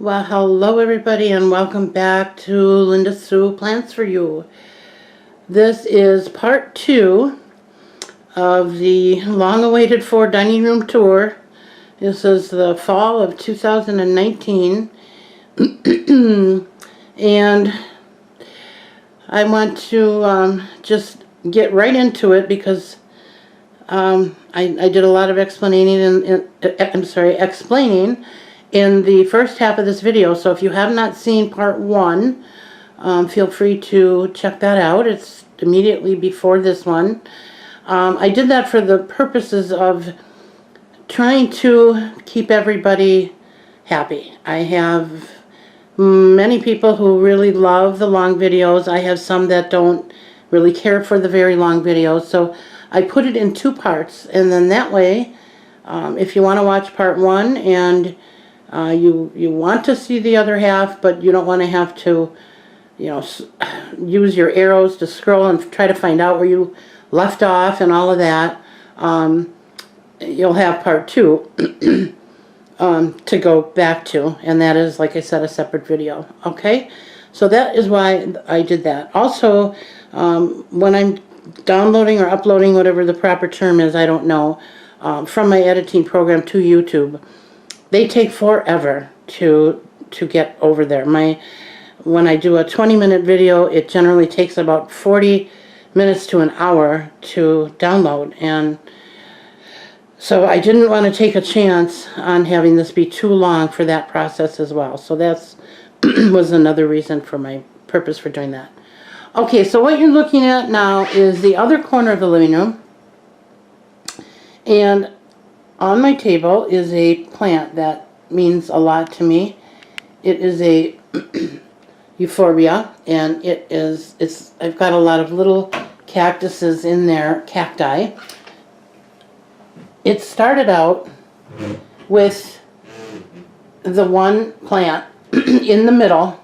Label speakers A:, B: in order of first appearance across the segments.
A: Well, hello everybody and welcome back to Linda Sue Plants for You. This is part 2 of the long-awaited for dining room tour. This is the fall of 2019 and I want to just get right into it because I did a lot of explaining in the first half of this video. So if you have not seen part 1, feel free to check that out. It's immediately before this one. I did that for the purposes of trying to keep everybody happy. I have many people who really love the long videos. I have some that don't really care for the very long videos. So I put it in 2 parts, and then that way, if you want to watch part 1 and you want to see the other half, but you don't want to have to, use your arrows to scroll and try to find out where you left off and all of that, you'll have part 2 to go back to, and that is, like I said, a separate video. Okay, so that is why I did that. Also, when I'm downloading or uploading, whatever the proper term is, I don't know, from my editing program to YouTube, they take forever to get over there. When I do a 20-minute video, it generally takes about 40 minutes to an hour to download, and so I didn't want to take a chance on having this be too long for that process as well. So that's was another reason for my purpose for doing that. Okay, so what you're looking at now is the other corner of the living room, and on my table is a plant that means a lot to me. It is a euphorbia, and I've got a lot of little cactuses in there, cacti. It started out with the one plant in the middle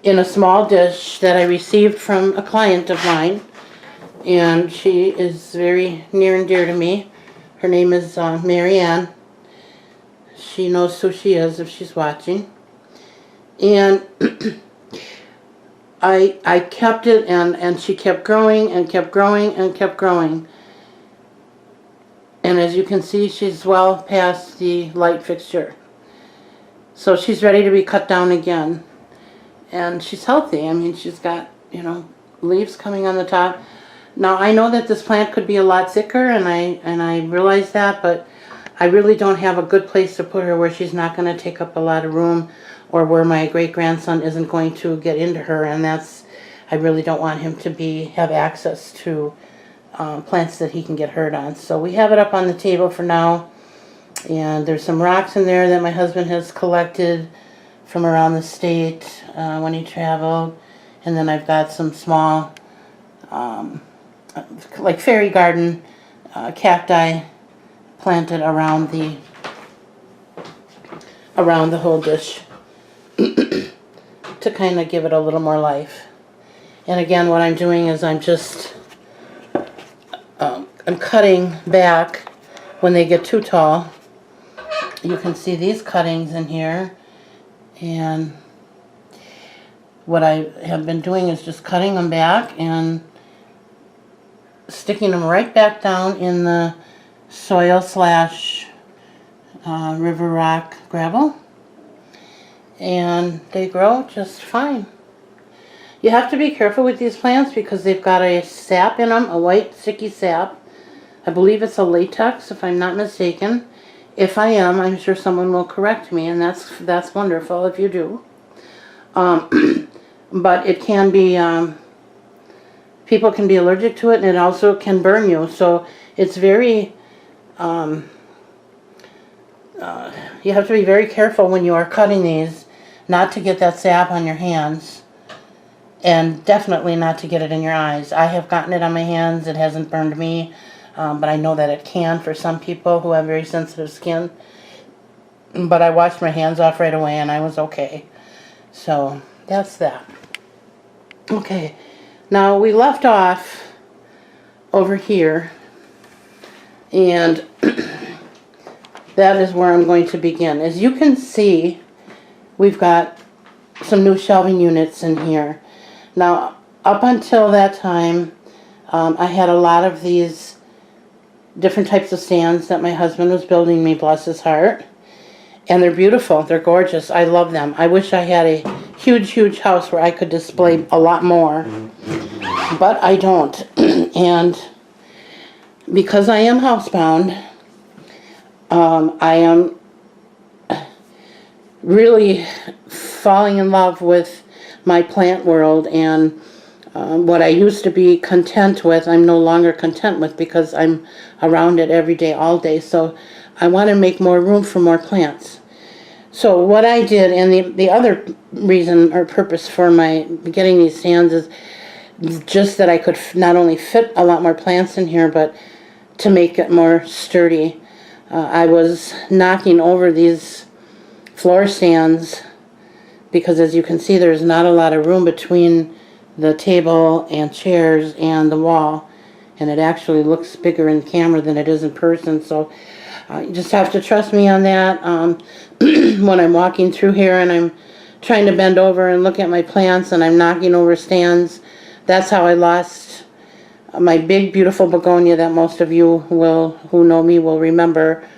A: in a small dish that I received from a client of mine, and she is very near and dear to me. Her name is Marianne. She knows who she is if she's watching. And I kept it, and she kept growing and kept growing and kept growing. And as you can see, she's well past the light fixture. So she's ready to be cut down again. And she's healthy. I mean, she's got, leaves coming on the top. Now, I know that this plant could be a lot thicker, and I realize that, but I really don't have a good place to put her where she's not going to take up a lot of room, or where my great-grandson isn't going to get into her, and I really don't want him to have access to plants that he can get hurt on. So we have it up on the table for now, and there's some rocks in there that my husband has collected from around the state when he traveled, and then I've got some small like fairy garden cacti planted around the whole dish to kind of give it a little more life. And again, what I'm doing is I'm just I'm cutting back when they get too tall. You can see these cuttings in here, and what I have been doing is just cutting them back and sticking them right back down in the soil / river rock gravel, and they grow just fine. You have to be careful with these plants because they've got a sap in them, a white sticky sap. I believe it's a latex, if I'm not mistaken. If I am, I'm sure someone will correct me, and that's wonderful if you do. But it can be, people can be allergic to it, and it also can burn you. So it's very, you have to be very careful when you are cutting these, not to get that sap on your hands, and definitely not to get it in your eyes. I have gotten it on my hands. It hasn't burned me, but I know that it can for some people who have very sensitive skin. But I washed my hands off right away, and I was okay. So that's that. Okay, now we left off over here, and that is where I'm going to begin. As you can see, we've got some new shelving units in here. Now, up until that time, I had a lot of these different types of stands that my husband was building me, bless his heart. And they're beautiful. They're gorgeous. I love them. I wish I had a huge, huge house where I could display a lot more. But I don't. And because I am housebound, I am really falling in love with my plant world, and what I used to be content with, I'm no longer content with because I'm around it every day, all day. So I want to make more room for more plants. So what I did, and the other reason or purpose for my getting these stands is just that I could not only fit a lot more plants in here, but to make it more sturdy. I was knocking over these floor stands because, as you can see, there's not a lot of room between the table and chairs and the wall, and it actually looks bigger in camera than it is in person. So you just have to trust me on that. When I'm walking through here and I'm trying to bend over and look at my plants and I'm knocking over stands, that's how I lost my big beautiful begonia that most of you who know me will remember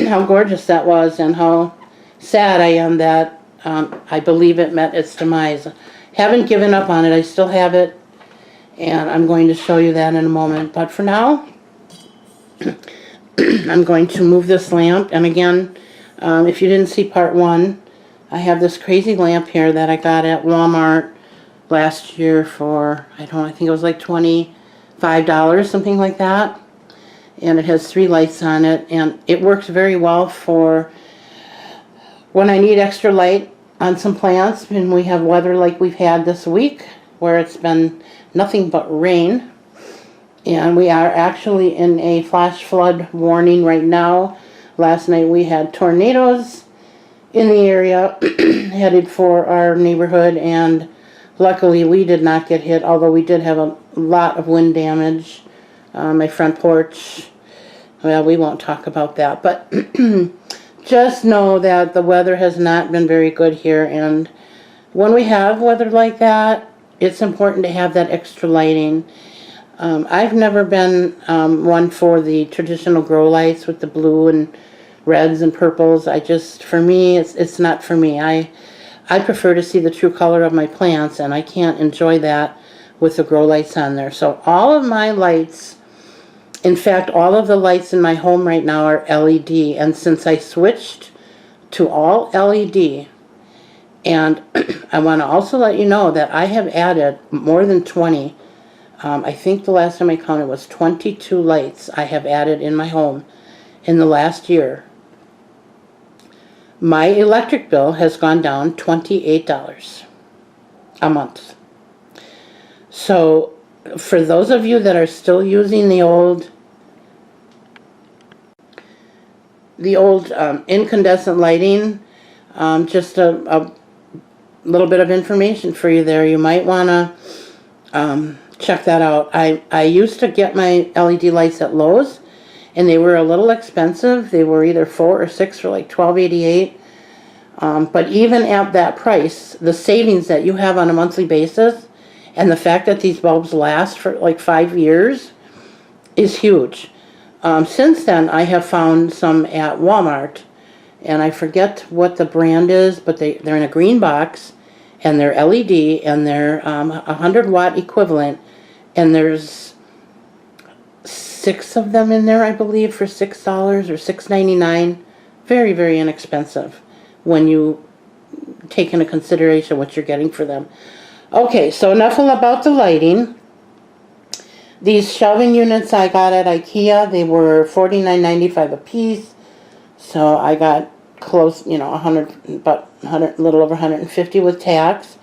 A: how gorgeous that was, and how sad I am that I believe it met its demise. Haven't given up on it. I still have it, and I'm going to show you that in a moment. But for now, I'm going to move this lamp. And again, if you didn't see part one, I have this crazy lamp here that I got at Walmart last year for, I think it was like $25, something like that. And it has 3 lights on it, and it works very well for when I need extra light on some plants, and we have weather like we've had this week where it's been nothing but rain. And we are actually in a flash flood warning right now. Last night we had tornadoes in the area headed for our neighborhood, and luckily we did not get hit, although we did have a lot of wind damage. My front porch, well, we won't talk about that, but just know that the weather has not been very good here, and when we have weather like that, it's important to have that extra lighting. I've never been one for the traditional grow lights with the blue and reds and purples. For me, it's not for me. I prefer to see the true color of my plants, and I can't enjoy that with the grow lights on there. So all of my lights, in fact, all of the lights in my home right now are LED, and since I switched to all LED, and I want to also let you know that I have added more than 20, I think the last time I counted was 22 lights I have added in my home in the last year. My electric bill has gone down $28 a month. So for those of you that are still using the old incandescent lighting, just a little bit of information for you there. You might want to check that out. I used to get my LED lights at Lowe's, and they were a little expensive. They were either 4 or 6 for like $12.88. But even at that price, the savings that you have on a monthly basis, and the fact that these bulbs last for like 5 years, is huge. Since then, I have found some at Walmart, and I forget what the brand is, but they're in a green box, and they're LED, and they're 100-watt equivalent, and there's 6 of them in there, I believe, for $6 or $6.99. Very, very inexpensive when you take into consideration what you're getting for them. Okay, so enough about the lighting. These shelving units I got at IKEA, they were $49.95 a piece. So I got close, you know, a little over 150 with tax.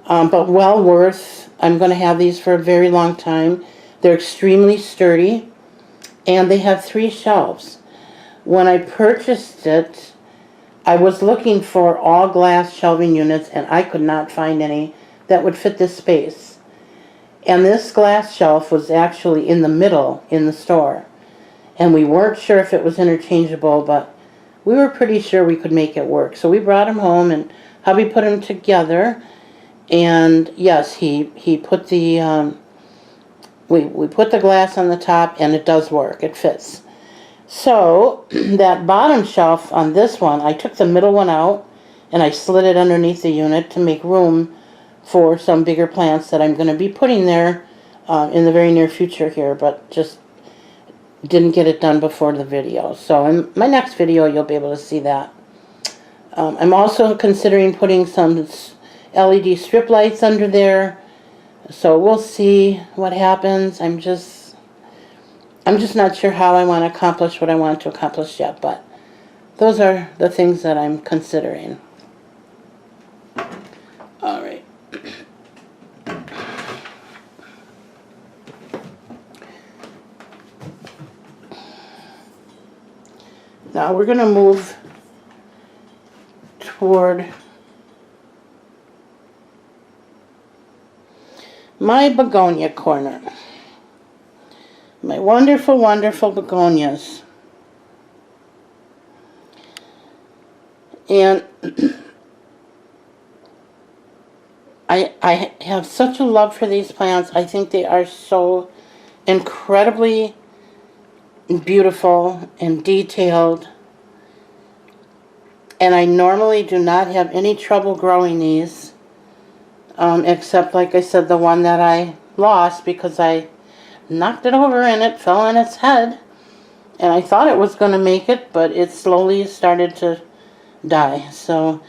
A: But well worth. I'm going to have these for a very long time. They're extremely sturdy, and they have 3 shelves. When I purchased it, I was looking for all glass shelving units, and I could not find any that would fit this space. And this glass shelf was actually in the middle in the store. And we weren't sure if it was interchangeable, but we were pretty sure we could make it work. So we brought them home, and hubby put them together. And yes, he put the we put the glass on the top, and it does work. It fits. So that bottom shelf on this one, I took the middle one out and I slid it underneath the unit to make room for some bigger plants that I'm going to be putting there in the very near future here, but just didn't get it done before the video. So in my next video, you'll be able to see that. I'm also considering putting some LED strip lights under there. So we'll see what happens. I'm just not sure how I want to accomplish what I want to accomplish yet, but those are the things that I'm considering. All right. Now we're going to move toward my begonia corner. My wonderful, wonderful begonias. And I have such a love for these plants. I think they are so incredibly beautiful and detailed. And I normally do not have any trouble growing these. Except, like I said, the one that I lost because I knocked it over and it fell on its head. And I thought it was going to make it, but it slowly started to die. So,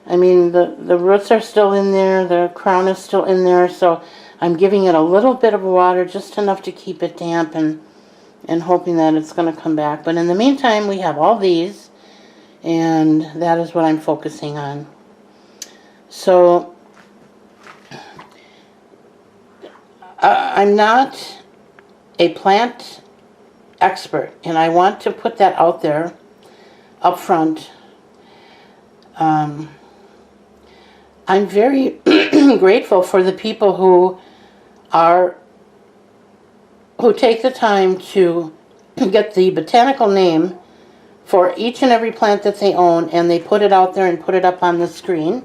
A: I mean, the roots are still in there, the crown is still in there, so I'm giving it a little bit of water, just enough to keep it damp, and hoping that it's going to come back. But in the meantime, we have all these, and that is what I'm focusing on. So, I'm not a plant expert, and I want to put that out there up front. I'm very grateful for the people who take the time to get the botanical name for each and every plant that they own, and they put it out there and put it up on the screen.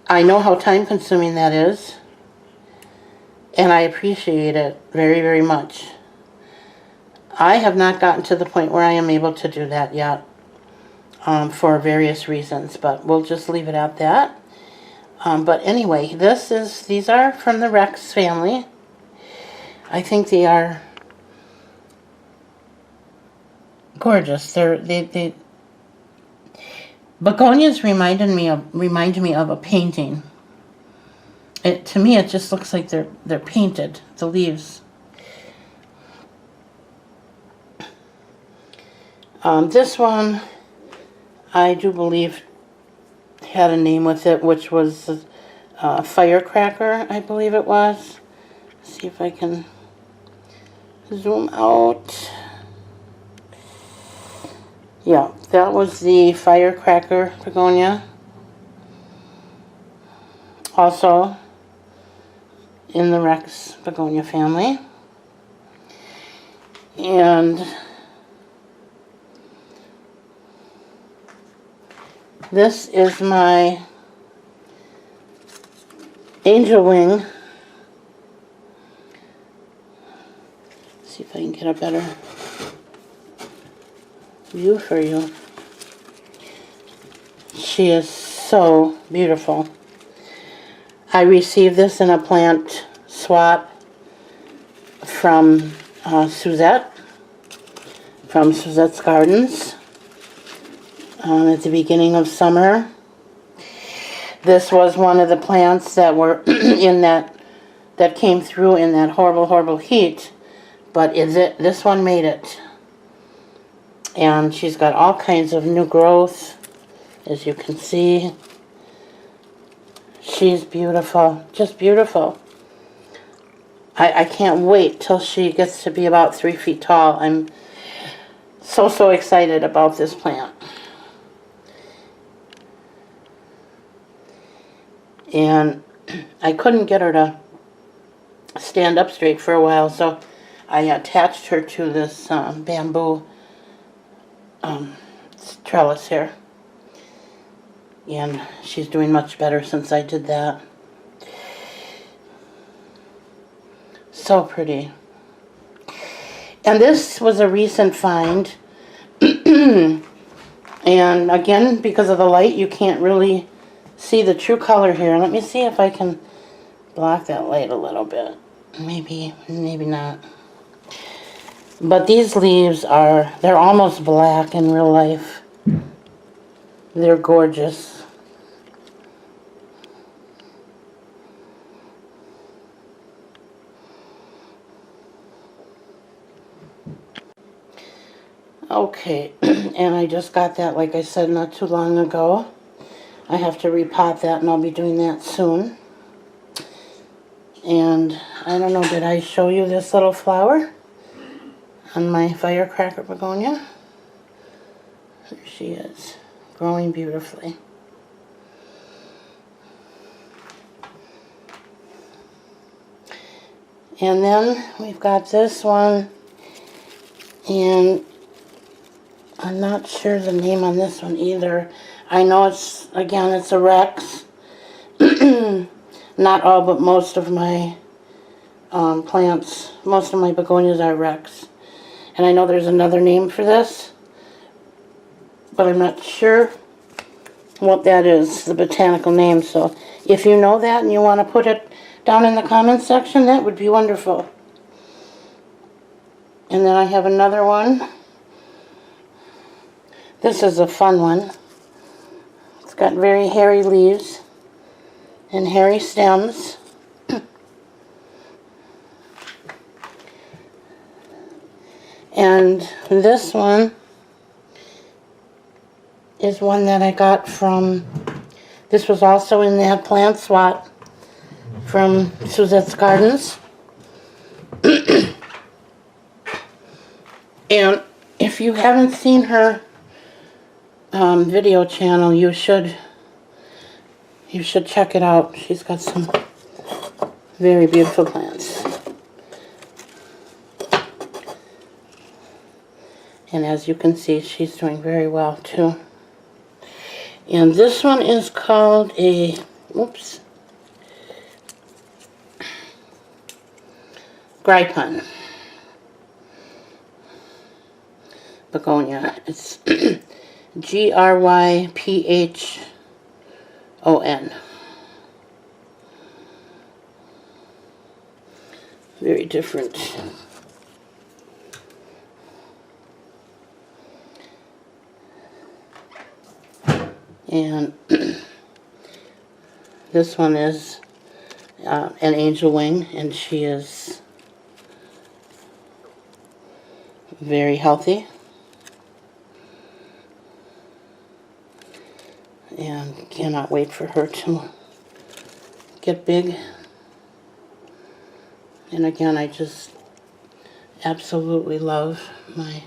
A: I know how time consuming that is, and I appreciate it very, very much. I have not gotten to the point where I am able to do that yet, for various reasons, but we'll just leave it at that. But anyway, these are from the Rex family. I think they are gorgeous. Begonias remind me of a painting. To me, it just looks like they're painted, the leaves. This one, I do believe, had a name with it, which was Firecracker, I believe it was. Let's see if I can zoom out. Yeah, that was the Firecracker begonia. Also in the Rex begonia family. And this is my angel wing. Let's see if I can get a better view for you. She is so beautiful. I received this in a plant swap from Suzette, from Suzette's Gardens. At the beginning of summer. This was one of the plants that were that came through in that horrible, horrible heat, but this one made it. And she's got all kinds of new growth, as you can see. She's beautiful, just beautiful. I can't wait till she gets to be about 3 feet tall. I'm so excited about this plant. And I couldn't get her to stand up straight for a while, so I attached her to this bamboo trellis here. And she's doing much better since I did that. So pretty. And this was a recent find. And again, because of the light, you can't really see the true color here. Let me see if I can block that light a little bit. Maybe not. But these leaves they're almost black in real life. They're gorgeous. Okay, and I just got that, like I said, not too long ago. I have to repot that, and I'll be doing that soon. And I don't know, did I show you this little flower on my firecracker begonia? There she is, growing beautifully. And then we've got this one, and I'm not sure the name on this one either. I know it's a Rex. Not all, but most of my plants, most of my begonias are Rex. And I know there's another name for this, but I'm not sure what that is, the botanical name. So if you know that and you want to put it down in the comments section, that would be wonderful. And then I have another one. This is a fun one. It's got very hairy leaves and hairy stems. And this one is one that I got from, this was also in that plant swap from Suzette's Gardens. And if you haven't seen her video channel, you should check it out. She's got some very beautiful plants. And as you can see, she's doing very well too. And this one is called a, Gryphon begonia. It's Gryphon. Very different. And this one is an angel wing, and she is very healthy. And cannot wait for her to get big. And again, I just absolutely love my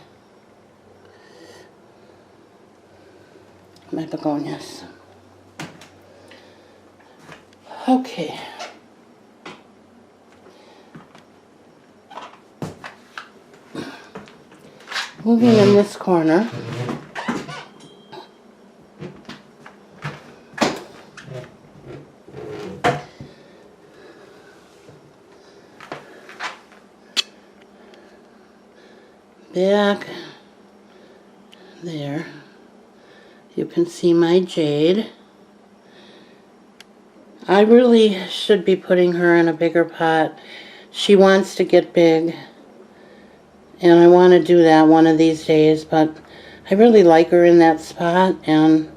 A: begonias. Okay. Moving in this corner. Back there, you can see my jade. I really should be putting her in a bigger pot. She wants to get big, and I want to do that one of these days, but I really like her in that spot, and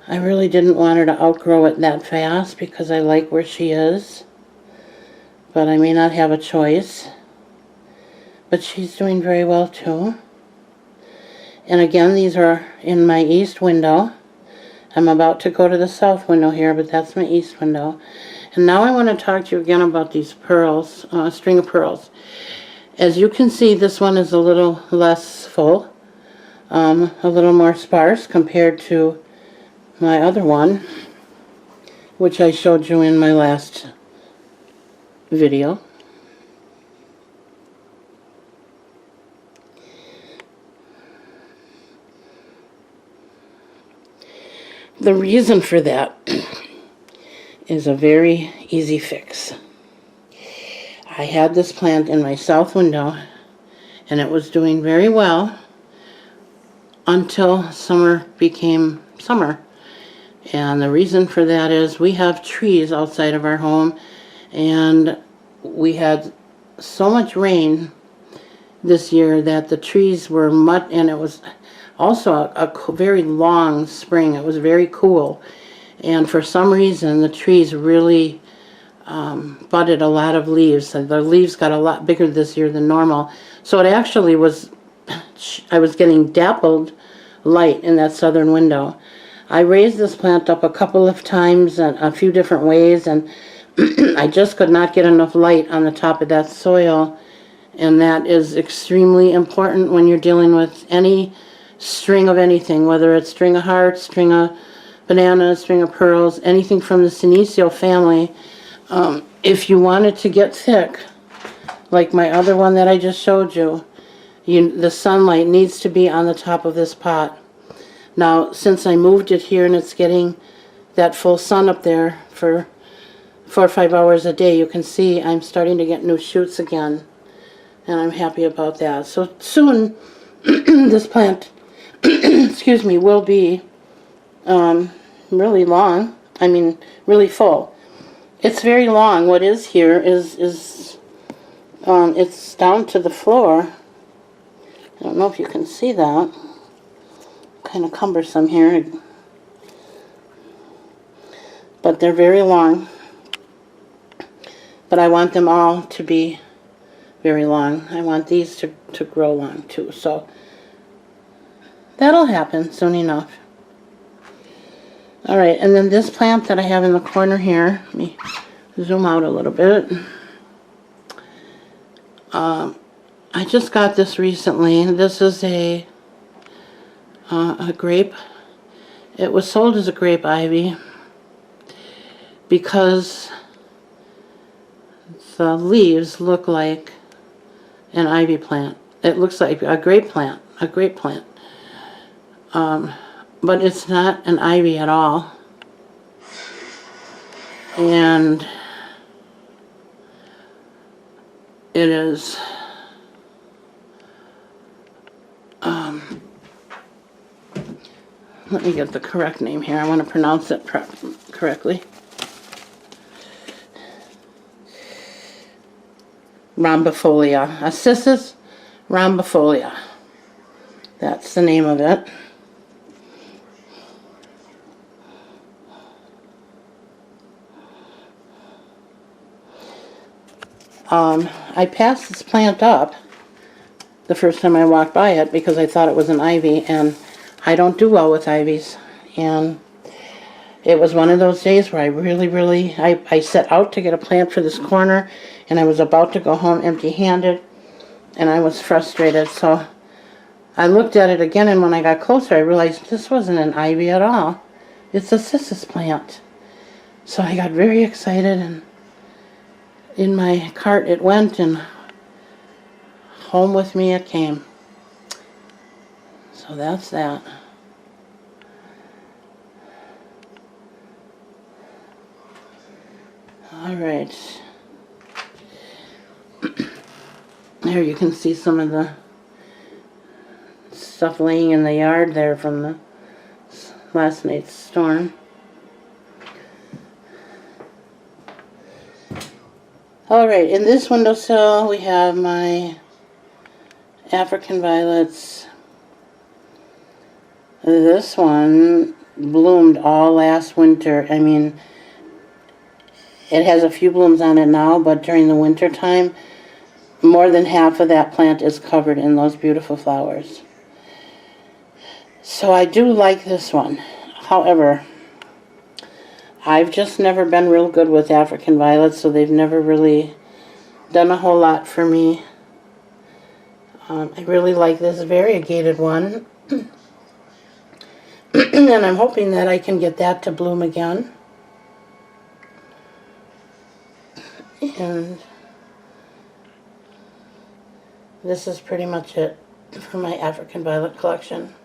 A: I really didn't want her to outgrow it that fast because I like where she is, but I may not have a choice. But she's doing very well too. And again, these are in my east window. I'm about to go to the south window here, but that's my east window. And now I want to talk to you again about these pearls, string of pearls. As you can see, this one is a little less full, a little more sparse compared to my other one, which I showed you in my last video. The reason for that is a very easy fix. I had this plant in my south window, and it was doing very well until summer became summer. And the reason for that is we have trees outside of our home, and we had so much rain this year that the trees were mud, and it was also a very long spring. It was very cool, and for some reason the trees really budded a lot of leaves. So the leaves got a lot bigger this year than normal, so it actually was, I was getting dappled light in that southern window. I raised this plant up a couple of times in a few different ways, and I just could not get enough light on the top of that soil, and that is extremely important when you're dealing with any string of anything, whether it's string of hearts, string of bananas, string of pearls, anything from the Senecio family. If you want it to get thick, like my other one that I just showed you, the sunlight needs to be on the top of this pot. Now, since I moved it here and it's getting that full sun up there for 4 or 5 hours a day, you can see I'm starting to get new shoots again, and I'm happy about that. So soon, this plant, excuse me, will be really long. I mean, really full. It's very long. What is here is it's down to the floor. I don't know if you can see that. Kind of cumbersome here, but they're very long. But I want them all to be very long. I want these to grow long too, so that'll happen soon enough. Alright, and then this plant that I have in the corner here, let me zoom out a little bit. I just got this recently. This is a grape. It was sold as a grape ivy because the leaves look like an ivy plant. It looks like a grape plant, but it's not an ivy at all. And it is let me get the correct name here. I want to pronounce it correctly. Rhombifolia. Acissus rhombifolia. That's the name of it. I passed this plant up the first time I walked by it because I thought it was an ivy, and I don't do well with ivies. And it was one of those days where I set out to get a plant for this corner, and I was about to go home empty-handed, and I was frustrated. So I looked at it again, and when I got closer, I realized this wasn't an ivy at all. It's a cissus plant. So I got very excited, and in my cart it went, and home with me it came. So that's that. Alright. There you can see some of the stuff laying in the yard there from the last night's storm. Alright, in this windowsill we have my African violets. This one bloomed all last winter. I mean, it has a few blooms on it now, but during the winter time, more than half of that plant is covered in those beautiful flowers. So I do like this one. However, I've just never been real good with African violets, so they've never really done a whole lot for me. I really like this variegated one. And I'm hoping that I can get that to bloom again. And this is pretty much it for my African violet collection.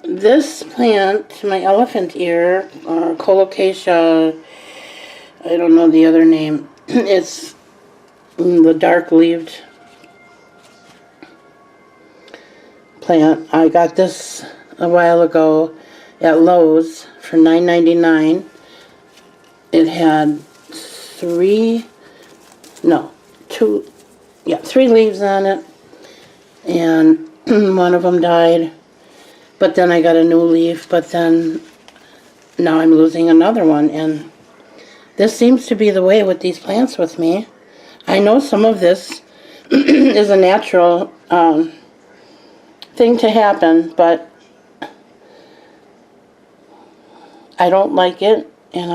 A: This plant, my elephant ear, or colocasia, I don't know the other name. It's the dark-leaved plant. I got this a while ago at Lowe's for $9.99. It had three leaves on it, and one of them died. But then I got a new leaf, but then now I'm losing another one, and this seems to be the way with these plants with me. I know some of this is a natural thing to happen, but I don't like it, and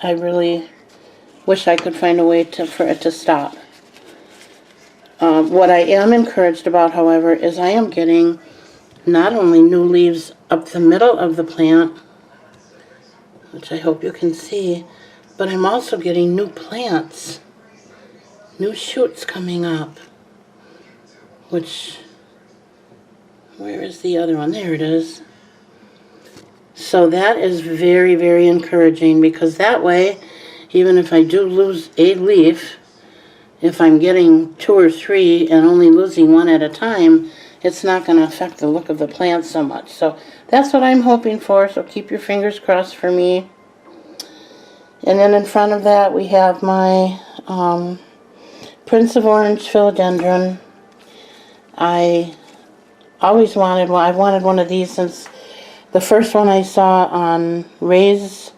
A: I really wish I could find a way for it to stop. What I am encouraged about, however, is I am getting not only new leaves up the middle of the plant, which I hope you can see, but I'm also getting new plants, new shoots coming up, which, where is the other one? There it is. So that is very, very encouraging, because that way, even if I do lose a leaf, if I'm getting 2 or 3 and only losing one at a time, it's not going to affect the look of the plant so much. So that's what I'm hoping for, so keep your fingers crossed for me. And then in front of that we have my Prince of Orange philodendron. I always wanted one. I've wanted one of these since the first one I saw on Ray's,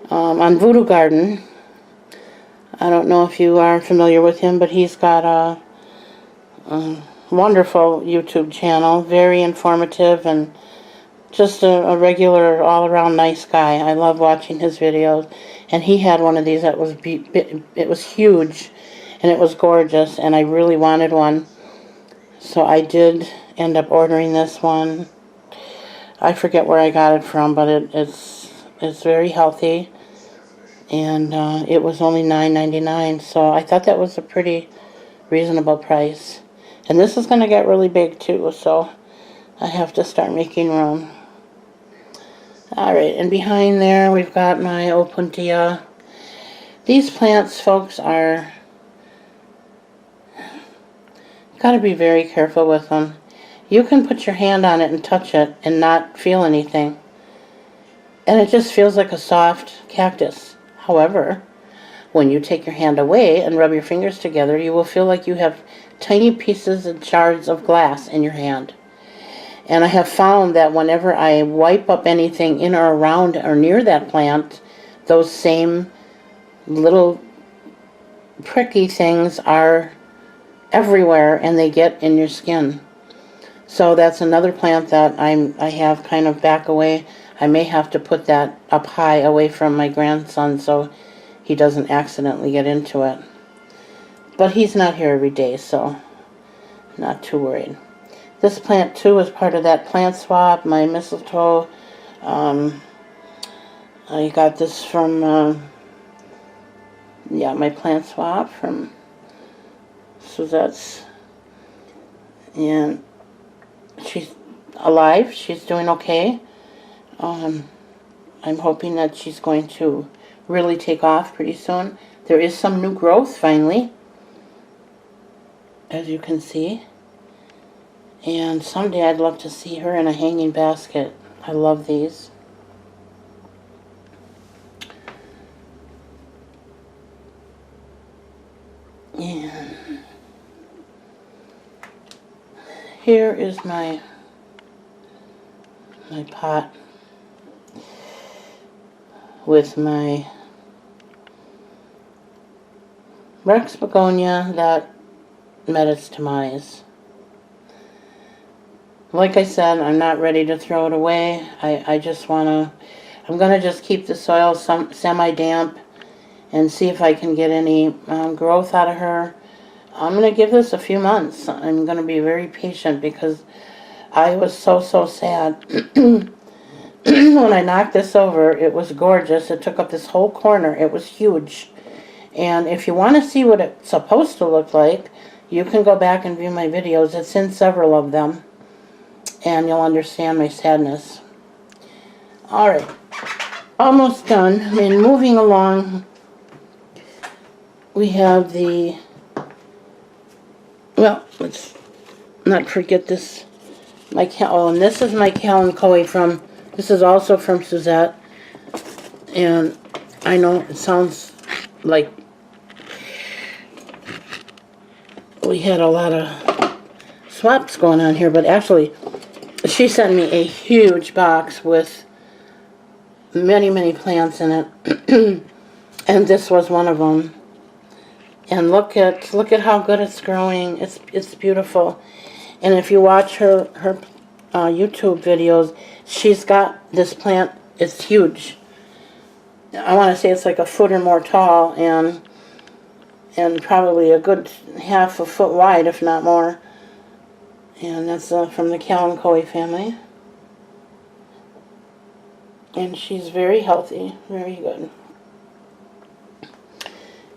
A: on Voodoo Garden. I don't know if you are familiar with him, but he's got a wonderful YouTube channel, very informative, and just a regular all-around nice guy. I love watching his videos, and he had one of these that was it was huge, and it was gorgeous, and I really wanted one, so I did end up ordering this one. I forget where I got it from, but it's very healthy, and it was only $9.99, so I thought that was a pretty reasonable price. And this is going to get really big too, so I have to start making room. Alright, and behind there we've got my Opuntia. These plants, folks, are... got to be very careful with them. You can put your hand on it and touch it and not feel anything. And it just feels like a soft cactus. However, when you take your hand away and rub your fingers together, you will feel like you have tiny pieces and shards of glass in your hand. And I have found that whenever I wipe up anything in or around or near that plant, those same little pricky things are everywhere, and they get in your skin. So that's another plant that I have kind of back away. I may have to put that up high away from my grandson so he doesn't accidentally get into it. But he's not here every day, so not too worried. This plant too is part of that plant swap, my mistletoe. I got this from, my plant swap from Suzette's. And she's alive, she's doing okay. I'm hoping that she's going to really take off pretty soon. There is some new growth finally, as you can see. And someday I'd love to see her in a hanging basket. I love these. And here is my pot with my Rex begonia that met its demise. Like I said, I'm not ready to throw it away. I just want to, I'm going to just keep the soil semi-damp and see if I can get any growth out of her. I'm going to give this a few months. I'm going to be very patient because I was so sad. When I knocked this over, it was gorgeous. It took up this whole corner. It was huge. And if you want to see what it's supposed to look like, you can go back and view my videos. It's in several of them, and you'll understand my sadness. Alright, almost done. I mean, moving along, we have the, well, let's not forget this, and this is my Kalanchoe from, this is also from Suzette, and I know it sounds like we had a lot of swaps going on here, but actually, she sent me a huge box with many, many plants in it, and this was one of them. And look at how good it's growing. It's beautiful. And if you watch her YouTube videos, she's got this plant. It's huge. I want to say it's like a foot or more tall, and probably a good half a foot wide, if not more. And that's from the Kalanchoe family. And she's very healthy, very good.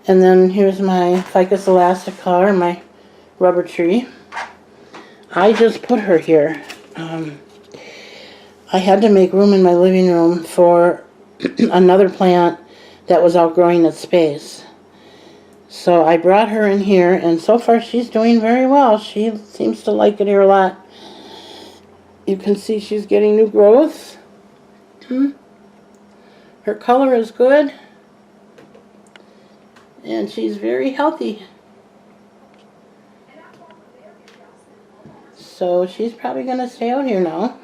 A: And then here's my Ficus elasticar, my rubber tree. I just put her here. I had to make room in my living room for another plant that was outgrowing its space. So I brought her in here, and so far she's doing very well. She seems to like it here a lot. You can see she's getting new growth. Her color is good, and she's very healthy. So she's probably going to stay out here now.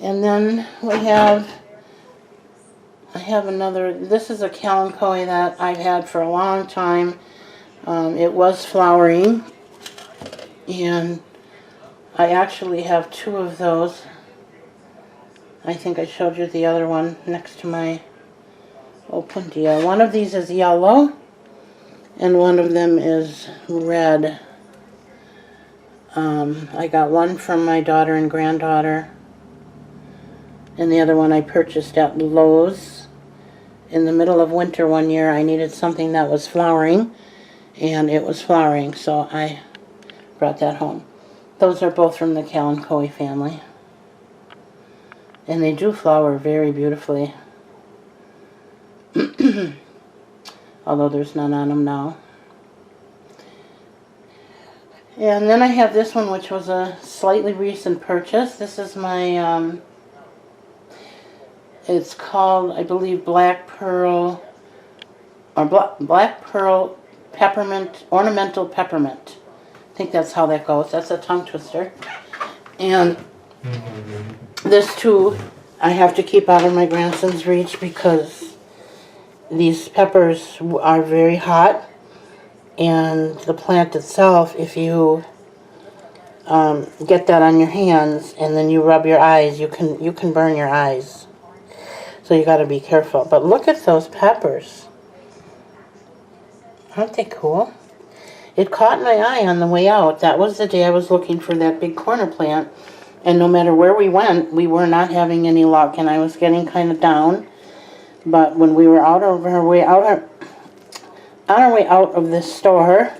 A: And then I have another, this is a Kalanchoe that I've had for a long time. It was flowering, and I actually have two of those. I think I showed you the other one next to my Opuntia. One of these is yellow, and one of them is red. I got one from my daughter and granddaughter, and the other one I purchased at Lowe's. In the middle of winter one year, I needed something that was flowering, and it was flowering, so I brought that home. Those are both from the Kalanchoe family. And they do flower very beautifully. Although there's none on them now. And then I have this one, which was a slightly recent purchase. This is my, it's called, I believe, Black Pearl, or Black Pearl Peppermint, Ornamental Peppermint. I think that's how that goes. That's a tongue twister. And this too, I have to keep out of my grandson's reach because these peppers are very hot, and the plant itself, if you get that on your hands and then you rub your eyes, you can burn your eyes. So you got to be careful. But look at those peppers. Aren't they cool? It caught my eye on the way out. That was the day I was looking for that big corner plant. And no matter where we went, we were not having any luck, and I was getting kind of down. But when we were on our way out of this store,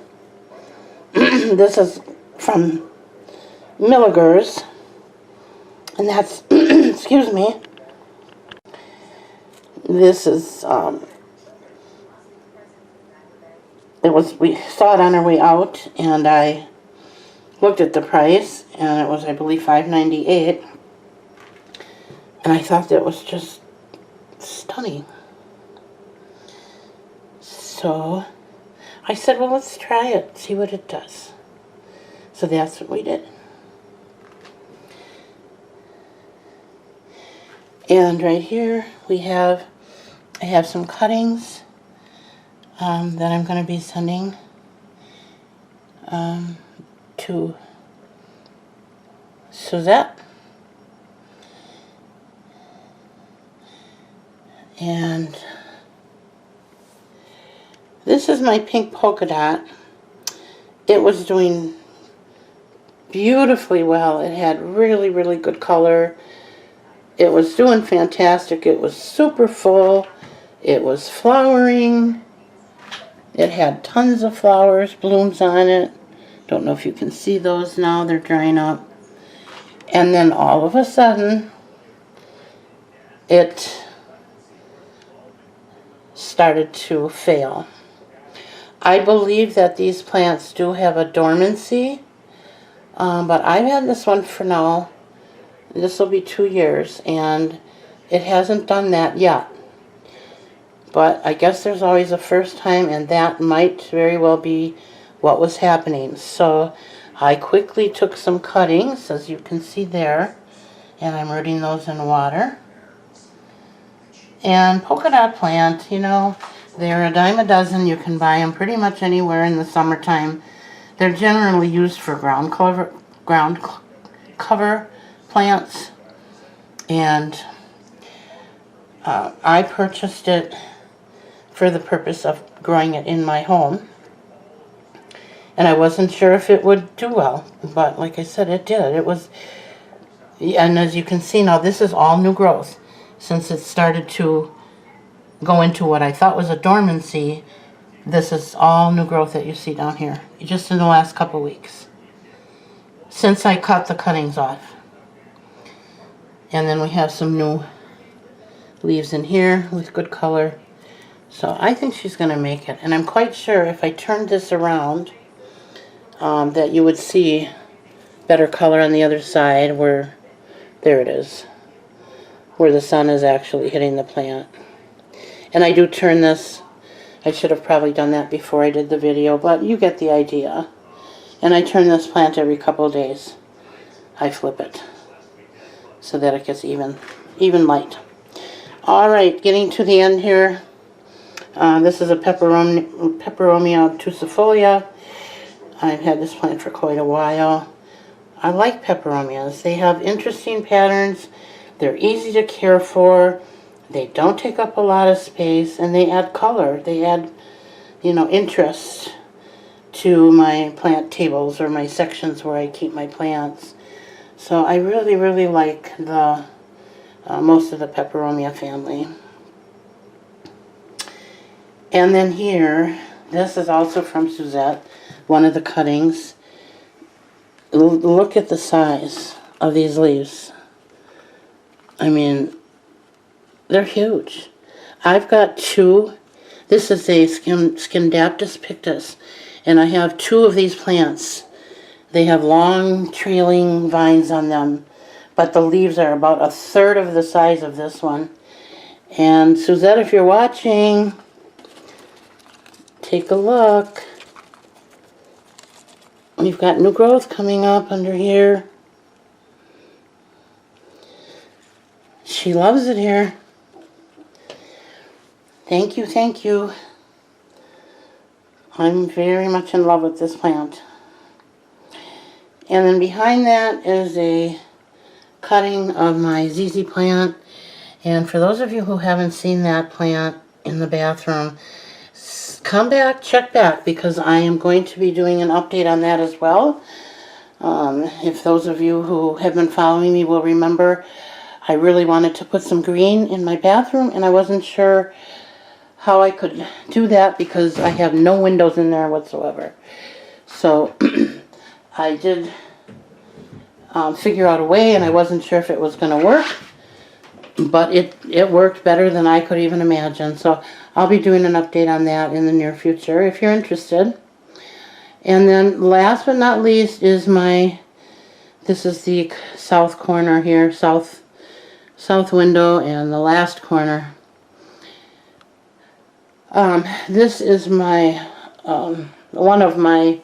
A: this is from Milliger's, and that's, excuse me, this is, we saw it on our way out, and I looked at the price, and it was, I believe, $5.98, and I thought that was just stunning. So I said, well, let's try it, see what it does. So that's what we did. And right here I have some cuttings that I'm going to be sending to Suzette. And this is my pink polka dot. It was doing beautifully well. It had really, really good color. It was doing fantastic. It was super full. It was flowering. It had tons of flowers, blooms on it. Don't know if you can see those now, they're drying up. And then all of a sudden, it started to fail. I believe that these plants do have a dormancy, but I've had this one for now. This will be 2 years, and it hasn't done that yet. But I guess there's always a first time, and that might very well be what was happening. So I quickly took some cuttings, as you can see there, and I'm rooting those in water. And polka dot plant, you know, they're a dime a dozen. You can buy them pretty much anywhere in the summertime. They're generally used for ground cover plants. And I purchased it for the purpose of growing it in my home. And I wasn't sure if it would do well, but like I said, it did. It was, and as you can see now, this is all new growth. Since it started to go into what I thought was a dormancy, this is all new growth that you see down here, just in the last couple weeks, since I cut the cuttings off. And then we have some new leaves in here with good color. So I think she's going to make it. And I'm quite sure if I turned this around, that you would see better color on the other side where, there it is, where the sun is actually hitting the plant. And I do turn this. I should have probably done that before I did the video, but you get the idea. And I turn this plant every couple of days. I flip it so that it gets even light. Alright, getting to the end here. This is a Peperomia obtusifolia. I've had this plant for quite a while. I like peperomias. They have interesting patterns. They're easy to care for. They don't take up a lot of space, and they add color. They add, you know, interest to my plant tables or my sections where I keep my plants. So I really, really like the most of the Peperomia family. And then here, this is also from Suzette, one of the cuttings. Look at the size of these leaves. I mean, they're huge. I've got two. This is a Scindaptus pictus, and I have two of these plants. They have long trailing vines on them, but the leaves are about a third of the size of this one. And Suzette, if you're watching, take a look. We've got new growth coming up under here. She loves it here. Thank you, thank you. I'm very much in love with this plant. And then behind that is a cutting of my ZZ plant. And for those of you who haven't seen that plant in the bathroom, come back, check back, because I am going to be doing an update on that as well. If those of you who have been following me will remember, I really wanted to put some green in my bathroom, and I wasn't sure how I could do that because I have no windows in there whatsoever. So I did figure out a way, and I wasn't sure if it was going to work, but it worked better than I could even imagine. So I'll be doing an update on that in the near future if you're interested. And then last but not least is this is the south corner here, south window, and the last corner. This is my one of my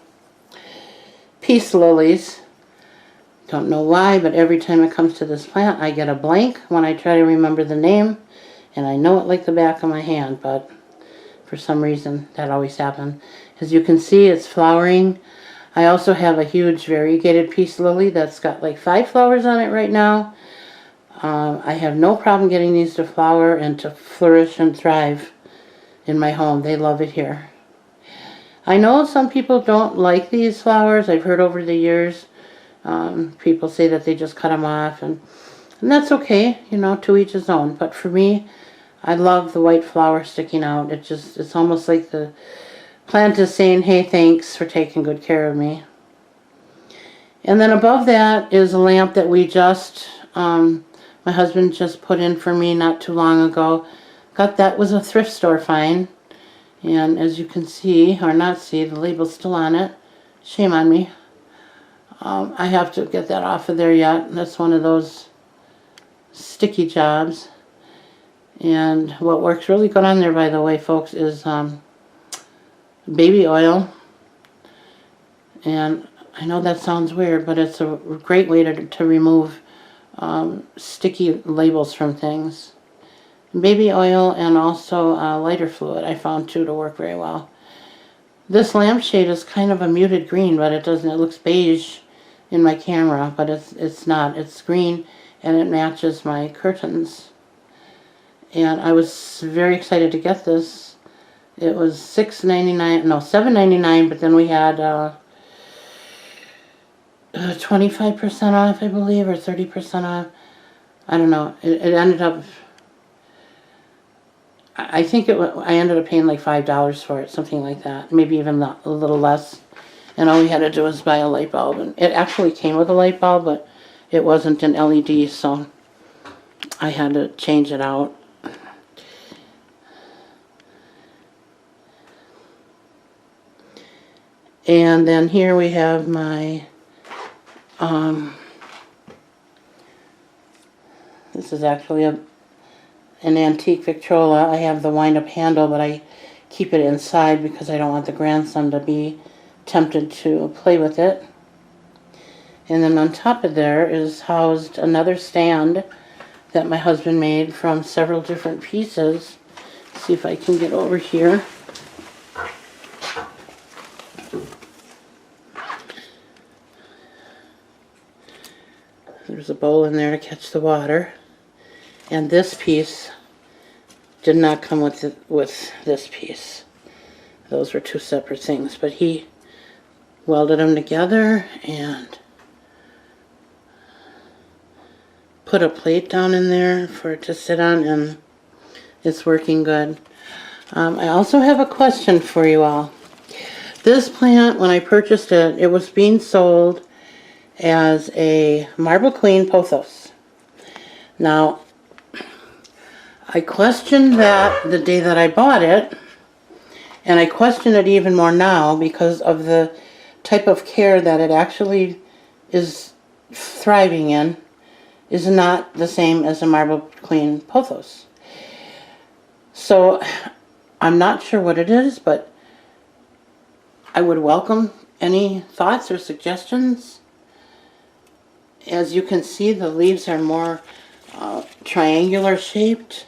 A: peace lilies. Don't know why, but every time it comes to this plant, I get a blank when I try to remember the name, and I know it like the back of my hand, but for some reason that always happens. As you can see, it's flowering. I also have a huge variegated peace lily that's got like 5 flowers on it right now. I have no problem getting these to flower and to flourish and thrive in my home. They love it here. I know some people don't like these flowers. I've heard over the years people say that they just cut them off, and that's okay, you know, to each his own. But for me, I love the white flower sticking out. It's almost like the plant is saying, hey, thanks for taking good care of me. And then above that is a lamp that we just, my husband just put in for me not too long ago. That was a thrift store find. And as you can see, or not see, the label's still on it. Shame on me. I have to get that off of there yet. That's one of those sticky jobs. And what works really good on there, by the way, folks, is baby oil. And I know that sounds weird, but it's a great way to remove sticky labels from things. Baby oil and also lighter fluid I found too to work very well. This lampshade is kind of a muted green, but it looks beige in my camera, but it's not. It's green and it matches my curtains. And I was very excited to get this. It was $7.99, but then we had 25% off, I believe, or 30% off. I don't know. It ended up, I think I ended up paying like $5 for it, something like that. Maybe even a little less. And all we had to do was buy a light bulb. And it actually came with a light bulb, but it wasn't an LED, so I had to change it out. And then here we have my, this is actually an antique Victrola. I have the wind-up handle, but I keep it inside because I don't want the grandson to be tempted to play with it. And then on top of there is housed another stand that my husband made from several different pieces. Let's see if I can get over here. There's a bowl in there to catch the water. And this piece did not come with this piece. Those were two separate things, but he welded them together and put a plate down in there for it to sit on, and it's working good. I also have a question for you all. This plant, when I purchased it, it was being sold as a Marble Queen pothos. Now, I questioned that the day that I bought it, and I question it even more now because of the type of care that it actually is thriving in is not the same as a Marble Queen pothos. So I'm not sure what it is, but I would welcome any thoughts or suggestions. As you can see, the leaves are more triangular shaped.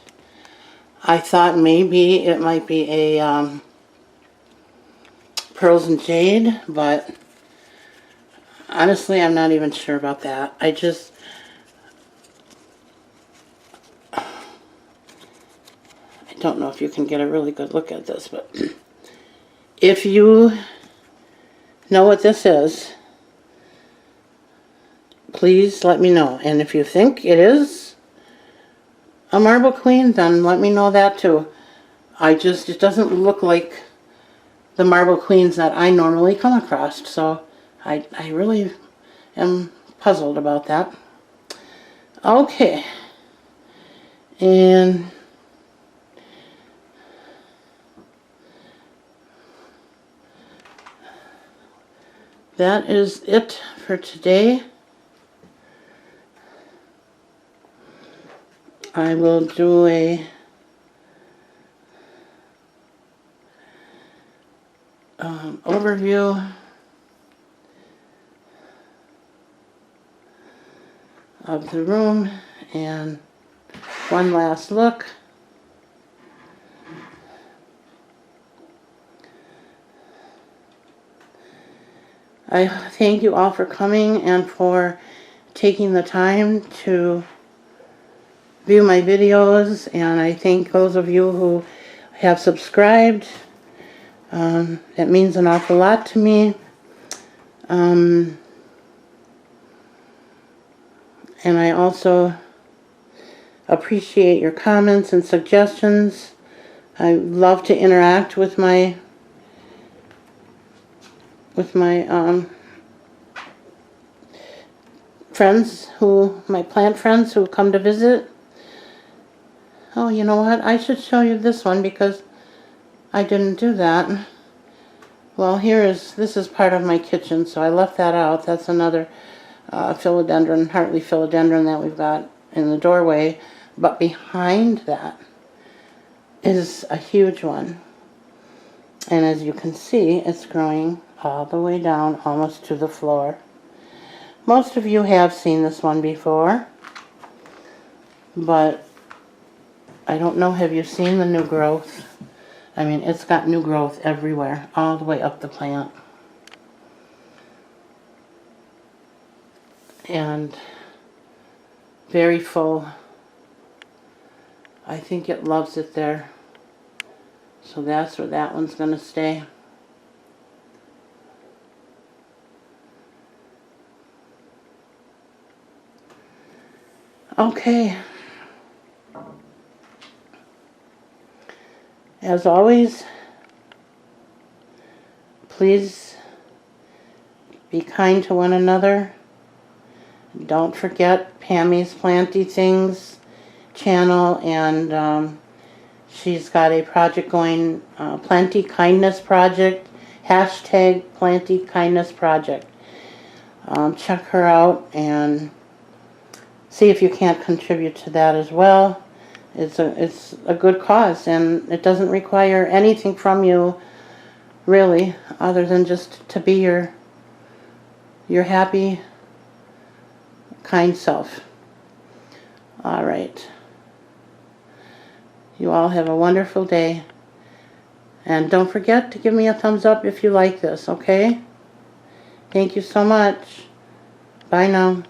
A: I thought maybe it might be a Pearls and Jade, but honestly, I'm not even sure about that. I don't know if you can get a really good look at this, but if you know what this is, please let me know. And if you think it is a Marble Queen, then let me know that too. It doesn't look like the Marble Queens that I normally come across, so I really am puzzled about that. Okay. And that is it for today. I will do a overview of the room and one last look. I thank you all for coming and for taking the time to view my videos, and I thank those of you who have subscribed. It means an awful lot to me. And I also appreciate your comments and suggestions. I love to interact with my with my my plant friends who come to visit. Oh, you know what? I should show you this one because I didn't do that. Well, this is part of my kitchen, so I left that out. That's another philodendron, Hartley philodendron that we've got in the doorway. But behind that is a huge one. And as you can see, it's growing all the way down almost to the floor. Most of you have seen this one before, but I don't know, have you seen the new growth? I mean, it's got new growth everywhere, all the way up the plant. And very full. I think it loves it there. So that's where that one's going to stay. Okay. As always, please be kind to one another. Don't forget Pammy's Planty Things channel, and she's got a project going, Planty Kindness Project, hashtag Planty Kindness Project. Check her out and see if you can't contribute to that as well. It's a good cause, and it doesn't require anything from you, really, other than just to be your happy, kind self. All right. You all have a wonderful day. And don't forget to give me a thumbs up if you like this, okay? Thank you so much. Bye now.